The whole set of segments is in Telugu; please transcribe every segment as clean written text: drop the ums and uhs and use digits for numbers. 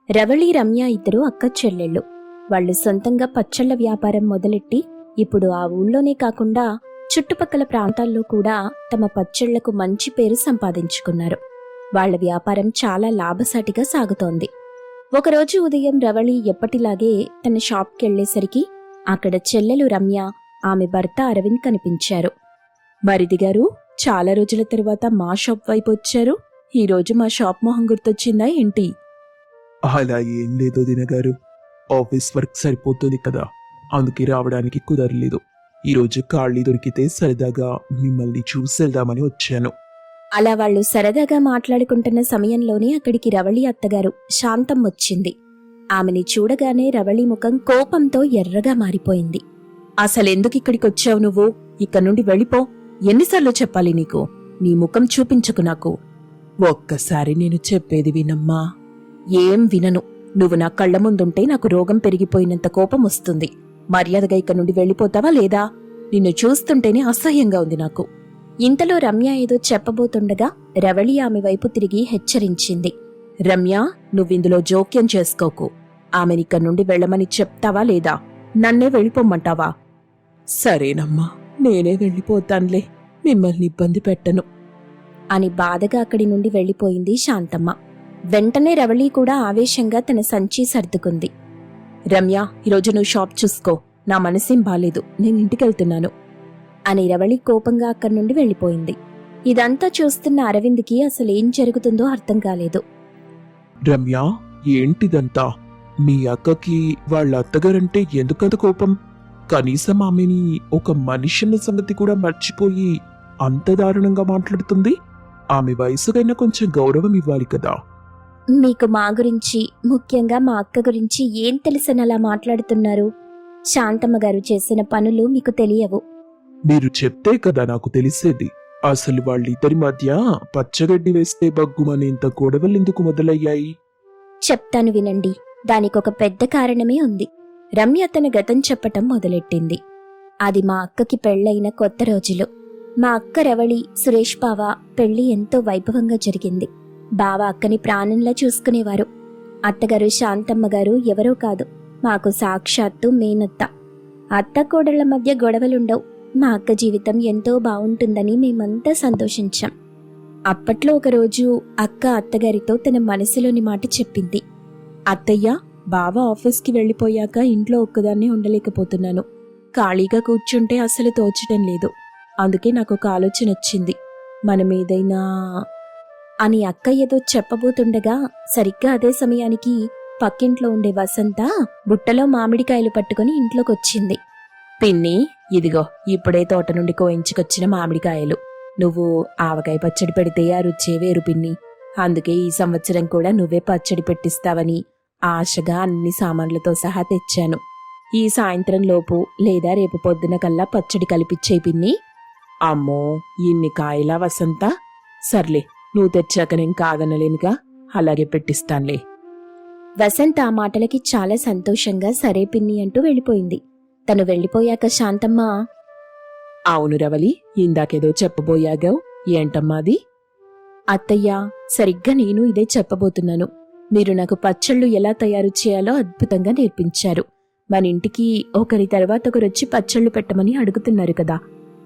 రవళి, రమ్య ఇద్దరు అక్క చెల్లెళ్ళు. వాళ్ళు సొంతంగా పచ్చళ్ల వ్యాపారం మొదలెట్టి ఇప్పుడు ఆ ఊళ్ళోనే కాకుండా చుట్టుపక్కల ప్రాంతాల్లో కూడా తమ పచ్చళ్లకు మంచి పేరు సంపాదించుకున్నారు. వాళ్ల వ్యాపారం చాలా లాభసాటిగా సాగుతోంది. ఒకరోజు ఉదయం రవళి ఎప్పటిలాగే తన షాప్కెళ్లేసరికి అక్కడ చెల్లెలు రమ్య, ఆమె భర్త అరవింద్ కనిపించారు. మరిదిగారు, చాలా రోజుల తర్వాత మా షాప్ వైపు వచ్చారు. ఈరోజు మా షాప్ మొహం గుర్తొచ్చిందా ఏంటి? అలా ఏం లేదు దినగారు, ఆఫీస్ వర్క్ సరిపోతుంది కదా, అందుకే రావడానికి కుదరలేదు. ఈరోజు ఖాళీ దొరికితే సరదాగా మిమ్మల్ని చూసి వెళ్దామని వచ్చాను. అలా వాళ్ళు సరదాగా మాట్లాడుకుంటున్న సమయంలోనే అక్కడికి రవళి అత్తగారు శాంతం వచ్చింది. ఆమెని చూడగానే రవళి ముఖం కోపంతో ఎర్రగా మారిపోయింది. అసలెందుకు ఇక్కడికొచ్చావు నువ్వు? ఇక్కడ నుండి వెళ్ళిపో. ఎన్నిసార్లు చెప్పాలి నీకు? నీ ముఖం చూపించకు నాకు. ఒక్కసారి నేను చెప్పేది వినమ్మా. ఏం వినను. నువ్వు నా కళ్ల ముందుంటే నాకు రోగం పెరిగిపోయినంత కోపం వస్తుంది. మర్యాదగా ఇక్కడ నుండి వెళ్ళిపోతావా లేదా? నిన్ను చూస్తుంటేనే అసహ్యంగా ఉంది నాకు. ఇంతలో రమ్య ఏదో చెప్పబోతుండగా రవళి ఆమె వైపు తిరిగి హెచ్చరించింది. రమ్య, నువ్విందులో జోక్యం చేసుకోకు. ఆమెనిక్కడి నుండి వెళ్ళమని చెప్తావా లేదా? నన్నే వెళ్ళిపోమ్మంటావా? సరేనమ్మా, నేనే వెళ్ళిపోతాన్లే, మిమ్మల్ని ఇబ్బంది పెట్టను అని బాధగా అక్కడి నుండి వెళ్ళిపోయింది శాంతమ్మ. వెంటనే రవళి కూడా ఆవేశంగా తన సంచి సర్దుకుంది. రమ్య, ఈరోజు నువ్వు షాప్ చూసుకో. నా మనసేం బాలేదు, నేను ఇంటికెళ్తున్నాను అని రవళి కోపంగా అక్కడి నుండి వెళ్ళిపోయింది. ఇదంతా చూస్తున్న అరవింద్కి అసలేం జరుగుతుందో అర్థం కాలేదు. రమ్య, ఏంటిదంతా? మీ అక్కకి వాళ్ళ అత్తగారంటే ఎందుకంత కోపం? కనీసం ఆమెని ఒక మనిషిన్న సంగతి కూడా మర్చిపోయి అంత దారుణంగా మాట్లాడుతుంది. ఆమె వయసుకైనా కొంచెం గౌరవం ఇవ్వాలి కదా. మీకు మా గురించి, ముఖ్యంగా మా అక్క గురించి ఏం తెలుసని అలా మాట్లాడుతున్నారు? శాంతమ్మ గారు చేసిన పనులు మీకు తెలియవు. మీరు చెప్తే కదా నాకు తెలిసేది. అసలు వాళ్ళిద్దరి మధ్య పచ్చగడ్డి వేస్తే బగ్గుమనేంత గొడవలెందుకు మొదలయ్యాయి? చెప్తాను వినండి. దానికొక పెద్ద కారణమే ఉంది. రమ్య తన గతం చెప్పటం మొదలెట్టింది. అది మా అక్కకి పెళ్లైన కొత్త రోజులు. మా అక్క రవళి, సురేష్ బావ పెళ్లి ఎంతో వైభవంగా జరిగింది. బావ అక్కని ప్రాణంలా చూసుకునేవారు. అత్తగారు శాంతమ్మ గారు ఎవరో కాదు, మాకు సాక్షాత్తు మేనత్త. అత్త కోడళ్ల మధ్య గొడవలుండవు. మా అక్క జీవితం ఎంతో బావుంటుందని మేమంతా సంతోషించాం. అప్పట్లో ఒకరోజు అక్క అత్తగారితో తన మనసులోని మాట చెప్పింది. అత్తయ్య, బావ ఆఫీస్కి వెళ్ళిపోయాక ఇంట్లో ఒక్కదాన్నే ఉండలేకపోతున్నాను. ఖాళీగా కూర్చుంటే అసలు తోచడం లేదు. అందుకే నాకు ఒక ఆలోచన వచ్చింది. మనం ఏదైనా అని అక్క ఏదో చెప్పబోతుండగా సరిగ్గా అదే సమయానికి పక్కింట్లో ఉండే వసంత బుట్టలో మామిడికాయలు పట్టుకుని ఇంట్లోకొచ్చింది. పిన్ని, ఇదిగో ఇప్పుడే తోట నుండి కోయించుకొచ్చిన మామిడికాయలు. నువ్వు ఆవకాయ పచ్చడి పెడితే ఆ రుచే వేరు పిన్ని. అందుకే ఈ సంవత్సరం కూడా నువ్వే పచ్చడి పెట్టిస్తావని ఆశగా అన్ని సామాన్లతో సహా తెచ్చాను. ఈ సాయంత్రం లోపు లేదా రేపు పొద్దున కల్లా పచ్చడి కలిపిచ్చే పిన్ని. అమ్మో, ఇన్ని కాయలా వసంత? సర్లే, నువ్వు తెచ్చాక నేను కాదనలేనుగా, అలాగే పెట్టిస్తాన్లే. వసంత ఆ మాటలకి చాలా సంతోషంగా సరే పిన్ని అంటూ వెళ్ళిపోయింది. తను వెళ్ళిపోయాక శాంతమ్మ, అవును రవలి, ఇందాకేదో చెప్పబోయాగావు, ఏంటమ్మాది? అత్తయ్యా, సరిగ్గా నేను ఇదే చెప్పబోతున్నాను. మీరు నాకు పచ్చళ్ళు ఎలా తయారు చేయాలో అద్భుతంగా నేర్పించారు. మన ఇంటికి ఒకరి తర్వాత ఒకరొచ్చి పచ్చళ్ళు పెట్టమని అడుగుతున్నారు కదా.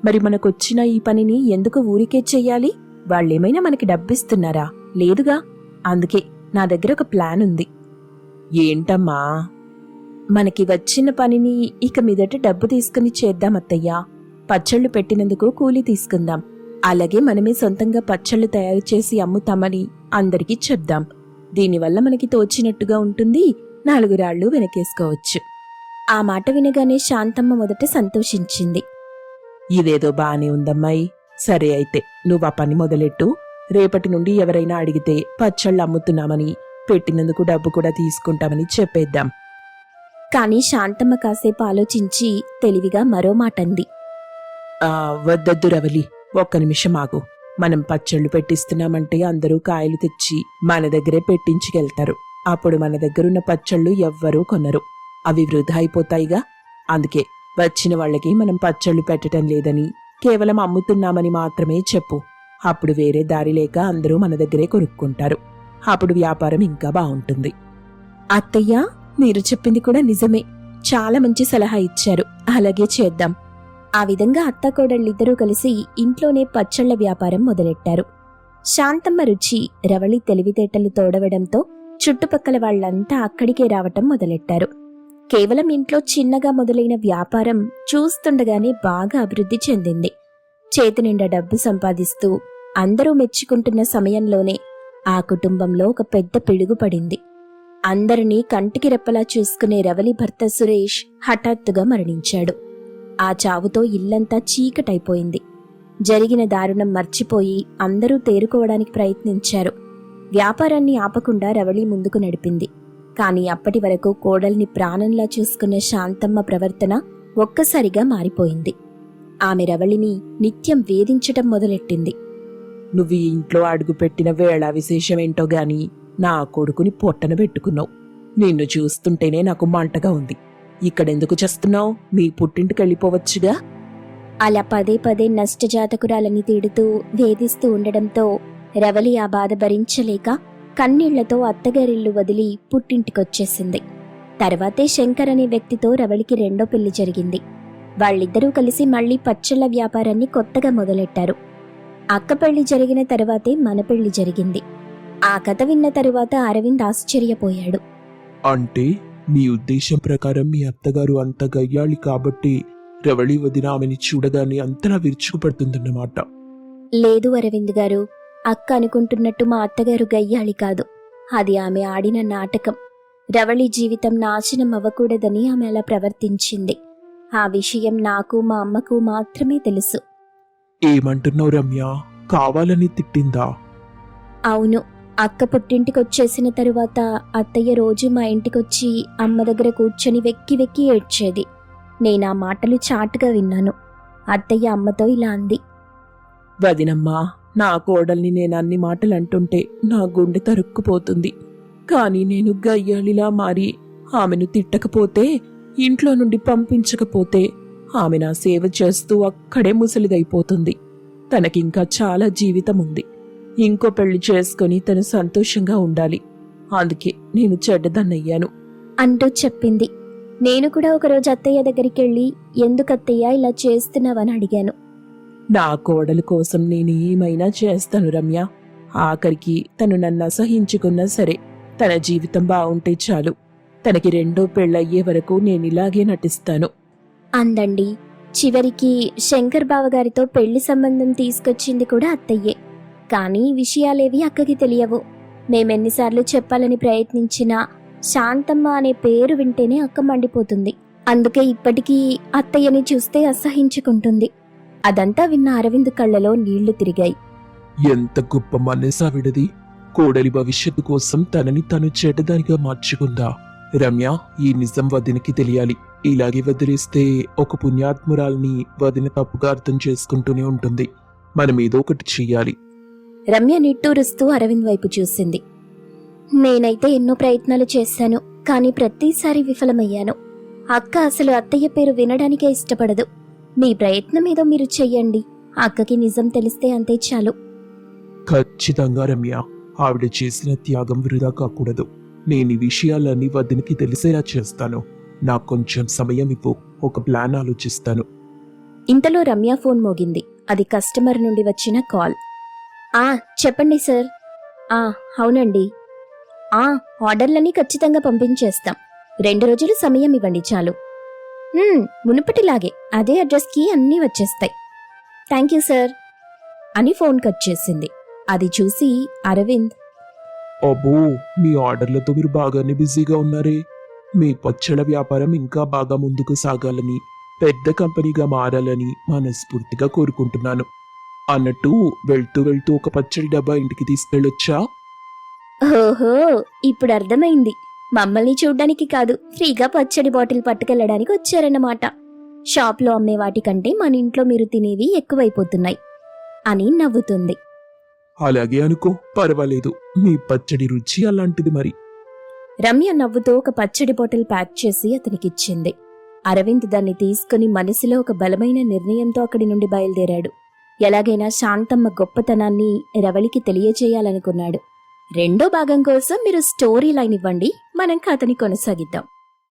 మరి మనకొచ్చిన ఈ పనిని ఎందుకు ఊరికే చెయ్యాలి? వాళ్ళేమైనా మనకి డబ్బిస్తున్నారా? లేదుగా. అందుకే నా దగ్గర ఒక ప్లాన్ ఉంది. ఏంటమ్మా? మనకి వచ్చిన పనిని ఇక మీదట డబ్బు తీసుకుని చేద్దామత్తయ్యా. పచ్చళ్ళు పెట్టినందుకు కూలీ తీసుకుందాం. అలాగే మనమే సొంతంగా పచ్చళ్ళు తయారు చేసి అమ్ముతామని అందరికీ చెప్దాం. దీనివల్ల మనకి తోచినట్టుగా ఉంటుంది, 4 రాళ్లు వెనకేసుకోవచ్చు. ఆ మాట వినగానే శాంతమ్మ మొదట సంతోషించింది. ఇదేదో బానే ఉందమ్మాయి. సరే అయితే నువ్వు ఆ పని మొదలెట్టు. రేపటి నుండి ఎవరైనా అడిగితే పచ్చళ్ళు అమ్ముతున్నామని, పెట్టినందుకు డబ్బు కూడా తీసుకుంటామని చెప్పేద్దాం. కాని శాంతమ్మ కాసేపు ఆలోచించి తెలివిగా మరో మాటంది. వద్దొద్దు రవలి, ఒక్క నిమిషం ఆగు. మనం పచ్చళ్ళు పెట్టిస్తున్నామంటే అందరూ కాయలు తెచ్చి మన దగ్గరే పెట్టించుకెళ్తారు. అప్పుడు మన దగ్గరున్న పచ్చళ్ళు ఎవ్వరూ కొనరు. అవి వృధా అయిపోతాయిగా. అందుకే వచ్చిన వాళ్ళకి మనం పచ్చళ్ళు పెట్టడం లేదని, కేవలం అమ్ముతున్నామని మాత్రమే చెప్పు. అప్పుడు వేరే దారి లేక అందరూ మన దగ్గరే కొనుక్కుంటారు. అప్పుడు వ్యాపారం ఇంకా బాగుంటుంది. అత్తయ్య, మీరు చెప్పింది కూడా నిజమే. చాలా మంచి సలహా ఇచ్చారు. అలాగే చేద్దాం. ఆ విధంగా అత్తాకోడళ్ళిద్దరూ కలిసి ఇంట్లోనే పచ్చళ్ల వ్యాపారం మొదలెట్టారు. శాంతమ్మ రుచి, రవళి తెలివితేటలు తోడవడంతో చుట్టుపక్కల వాళ్లంతా అక్కడికే రావటం మొదలెట్టారు. కేవలం ఇంట్లో చిన్నగా మొదలైన వ్యాపారం చూస్తుండగానే బాగా అభివృద్ధి చెందింది. చేతినిండా డబ్బు సంపాదిస్తూ అందరూ మెచ్చుకుంటున్న సమయంలోనే ఆ కుటుంబంలో ఒక పెద్ద పిడుగు పడింది. అందరినీ కంటికి రెప్పలా చూసుకునే రవలి భర్త సురేష్ హఠాత్తుగా మరణించాడు. ఆ చావుతో ఇల్లంతా చీకటైపోయింది. జరిగిన దారుణం మర్చిపోయి అందరూ తేరుకోవడానికి ప్రయత్నించారు. వ్యాపారాన్ని ఆపకుండా రవళి ముందుకు నడిపింది. కాని అప్పటి వరకు కోడల్ని ప్రాణంలా చూసుకున్న శాంతమ్మ ప్రవర్తన ఒక్కసారిగా మారిపోయింది. ఆమె రవళిని నిత్యం వేధించటం మొదలెట్టింది. నువ్వు ఈ ఇంట్లో అడుగుపెట్టిన వేళ విశేషమేంటో గాని నా కొడుకుని పొట్టన పెట్టుకున్నావు. నిన్ను చూస్తుంటేనే నాకు మంటగా ఉంది. ఇక్కడెందుకు చేస్తున్నావు? మీ పుట్టింటికెళ్ళిపోవచ్చుగా. అలా పదే పదే నష్టజాతకురాలని తిడుతూ వేధిస్తూ ఉండడంతో రవలి ఆ బాధ భరించలేక కన్నీళ్లతో అత్తగారిల్లు వదిలి పుట్టింటికొచ్చేసింది. తర్వాతే శంకర్ అనే వ్యక్తితో రవళికి రెండో పెళ్లి జరిగింది. వాళ్ళిద్దరూ కలిసి మళ్లీ పచ్చళ్ల వ్యాపారాన్ని కొత్తగా మొదలెట్టారు. అక్క పెళ్లి జరిగిన తర్వాతే మన పెళ్లి జరిగింది. ఆ కథ విన్న తరువాత అరవింద్ ఆశ్చర్యపోయాడు. అంటే మీ ఉద్దేశం ప్రకారం మీ అత్తగారు అంత గయ్యాళి కాబట్టి రవళి వదిన ఆమెని చూడగానే అంతలా విరుచుకుపడుతుందన్నమాట. లేదు అరవింద్ గారు, అక్క అనుకుంటున్నట్టు మా అత్తగారు గయ్యాళి కాదు. అది ఆమె ఆడిన నాటకం. రవళి జీవితం నాశనం అవ్వకూడదని ఆమె అలా ప్రవర్తించింది. ఆ విషయం నాకు మా అమ్మకు మాత్రమే తెలుసు. ఏమంటున్నావు రమ్య? కావాలని తిట్టిందా? అవును. అక్క పుట్టింటికొచ్చేసిన తరువాత అత్తయ్య రోజు మా ఇంటికొచ్చి అమ్మ దగ్గర కూర్చొని వెక్కి వెక్కి ఏడ్చేది. నేనా మాటలు చాటుగా విన్నాను. అత్తయ్య అమ్మతో ఇలా అంది. వదినమ్మా, నా కోడల్ని నేను అన్ని మాటలు అంటుంటే నా గుండె తరుక్కుపోతుంది. కాని నేను గయ్యాళిలా మారి ఆమెను తిట్టకపోతే, ఇంట్లో నుండి పంపించకపోతే ఆమె నా సేవ చేస్తూ అక్కడే ముసలిదైపోతుంది. తనకింకా చాలా జీవితం ఉంది. ఇంకో పెళ్లి చేసుకుని తను సంతోషంగా ఉండాలి. అందుకే నేను చెడ్డదన్నయ్యాను అంటూ చెప్పింది. నేను కూడా ఒకరోజు అత్తయ్య దగ్గరికెళ్ళి ఎందుకత్తయ్య ఇలా చేస్తున్నావని అడిగాను. నా కోడలు కోసం నేను ఏమైనా చేస్తాను రమ్య. ఆఖరికి తను నన్ను అసహించుకున్నా సరే తన జీవితం బావుంటే చాలు. తనకి రెండో పెళ్ళయ్యే వరకు నేనిలాగే నటిస్తాను అందండి. చివరికి శంకర్ బావగారితో పెళ్లి సంబంధం తీసుకొచ్చింది కూడా అత్తయ్యే. కానీ ఈ విషయాలేవి అక్కకి తెలియవు. మేమెన్నిసార్లు చెప్పాలని ప్రయత్నించినా శాంతమ్మ అనే పేరు వింటేనే అక్క మండిపోతుంది. అందుకే ఇప్పటికీ అత్తయ్యని చూస్తే అసహించుకుంటుంది. అదంతా విన్న అరవింద్ కళ్ళలో నీళ్లు తిరిగాయి. ఎంత గొప్ప మనసావిడది! కోడలి భవిష్యత్తు కోసం తనని తను చెడ్డదానిగా మార్చుకుందా. రమ్య, ఈ నిజం వదినకి తెలియాలి. ఇలాగే వదిలేస్తే ఒక పుణ్యాత్మురాల్ని వదిన తప్పుగా అర్థం చేసుకుంటూనే ఉంటుంది. మనం ఏదో ఒకటి చెయ్యాలి. రమ్య నిట్టూరుస్తూ అరవింద్ వైపు చూసింది. నేనైతే ఎన్నో ప్రయత్నాలు చేశాను, కానీ ప్రతిసారి విఫలమయ్యాను. అక్క అసలు అత్తయ్య పేరు వినడానికే ఇష్టపడదు. మీ ప్రయత్నం ఏదో మీరు చెయ్యండి. అక్కకి నిజం తెలిస్తే అంతే చాలు. ఖచ్చితంగా రమ్య, ఆవిడ చేసిన త్యాగం వృధా కాకూడదు. నేను ఈ విషయాలన్నీ వదినకి తెలిసేలా చేస్తాను. నాకు కొంచెం సమయం ఇవ్వు, ఒక ప్లాన్ ఆలోచిస్తాను. ఇంతలో రమ్య ఫోన్ మోగింది. అది కస్టమర్ నుండి వచ్చిన కాల్. చెప్పండి సార్. అవునండి. ఆర్డర్లన్నీ ఖచ్చితంగా పంపించేస్తాం. 2 రోజులు సమయం ఇవ్వండి చాలు. మునుపటిలాగే అదే అడ్రస్కి అన్నీ వచ్చేస్తాయి. థ్యాంక్ యూ సార్ అని ఫోన్ కట్ చేసింది. అది చూసి అరవింద్, అబ్బో, మీ ఆర్డర్లతో మీరు బాగానే బిజీగా ఉన్నారే. మీ పచ్చళ్ళ వ్యాపారం ఇంకా బాగా ముందుకు సాగాలని, పెద్ద కంపెనీగా మారాలని మనస్ఫూర్తిగా కోరుకుంటున్నాను. అన్నట్టు వెళ్తూ వెళ్తూ ఒక పచ్చడి డబ్బా ఇంటికి తీసుకెళ్ళొచ్చా? ఓహో, ఇప్పుడు అర్థమైంది. మమ్మల్ని చూడ్డానికి కాదు, ఫ్రీగా పచ్చడి బాటిల్ పట్టుకెళ్లడానికి వచ్చారన్నమాట. షాప్లో అమ్మే వాటికంటే మన ఇంట్లో మీరు తినేవి ఎక్కువైపోతున్నాయి అని నవ్వుతుంది. అలాగే అనుకో, పర్వాలేదు. మీ పచ్చడి రుచి అలాంటిది మరి. రమ్య నవ్వుతూ ఒక పచ్చడి బాటిల్ ప్యాక్ చేసి అతనికిచ్చింది. అరవింద్ దాన్ని తీసుకుని మనసులో ఒక బలమైన నిర్ణయంతో అక్కడి నుండి బయలుదేరాడు. ఎలాగైనా శాంతమ్మ గొప్పతనాన్ని రవళికి తెలియచేయాలనుకున్నాడు. రెండో భాగం కోసం మీరు స్టోరీ లైన్ ఇవ్వండి, మనం కథని కొనసాగిద్దాం.